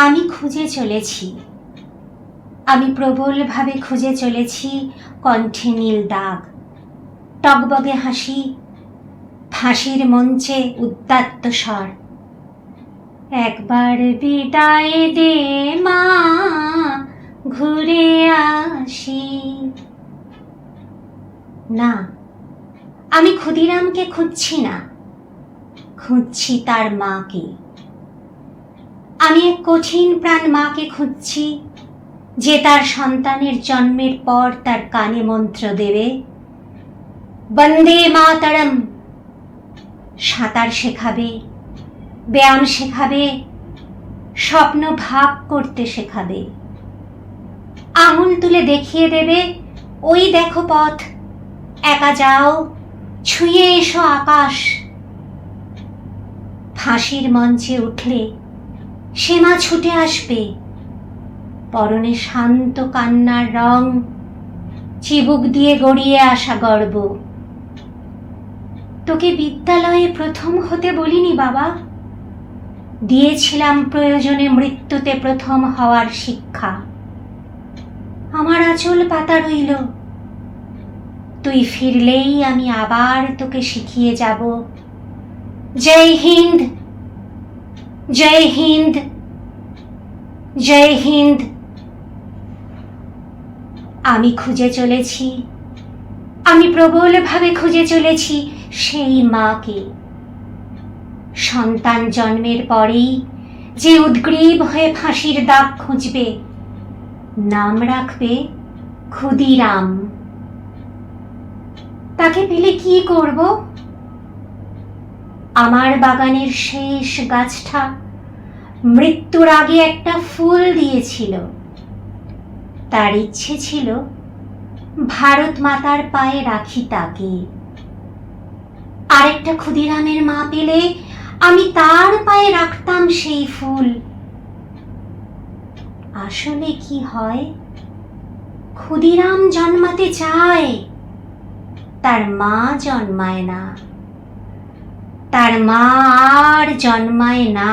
আমি খুঁজে চলেছি, আমি প্রবলভাবে খুঁজে চলেছি কণ্ঠে নীল দাগ, টগবগে হাসি, ফাঁসির মঞ্চে উদ্দাত্ত স্বর। একবার বিদায় দে মা, ঘুরে আসি। না, আমি ক্ষুদিরামকে খুঁজছি না, খুঁজছি তার মাকে। আমি এক কঠিন প্রাণ মাকে খুঁজছি, যে তার সন্তানের জন্মের পর তার কানে মন্ত্র দেবে, বন্দে মাতরম। সাঁতার শেখাবে, ব্যায়াম শেখাবে, স্বপ্ন ভাগ করতে শেখাবে, আঙুল তুলে দেখিয়ে দেবে, ওই দেখো পথ, একা যাও, ছুঁয়ে এসো আকাশ। ফাঁসির মঞ্চে উঠলে সে মা ছুটে আসবে, পরনে শান্ত কান্নার রং, চিবুক দিয়ে গড়িয়ে আসা গর্ব। তোকে বিদ্যালয়ে প্রথম হতে বলিনি বাবা, দিয়েছিলাম প্রয়োজনে মৃত্যুতে প্রথম হওয়ার শিক্ষা। আমার আঁচল পাতা রইল, তুই ফিরলেই আমি আবার তোকে শিখিয়ে যাব। জয় হিন্দ, জয় হিন্দ, জয় হিন্দ। আমি খুঁজে চলেছি, আমি প্রবলভাবে খুঁজে চলেছি সেই মাকে। সন্তান জন্মের পরেই যে উদ্গ্রীব হয়ে ফাঁসির দাগ খুঁজবে, নাম রাখবে ক্ষুদিরাম। তাকে পেলে কি করব? আমার বাগানের শেষ গাছটা মৃত্যুর আগে একটা ফুল দিয়েছিল, তার ইচ্ছে ছিল ভারত মাতার পায়ে রাখি তাকে। আরেকটা ক্ষুদিরামের মা পেলে আমি তার পায়ে রাখতাম সেই ফুল। আসলে কি হয়, ক্ষুদিরাম জন্মাতে চায়, তার মা জন্মায় না, তার মা আর জন্মায় না।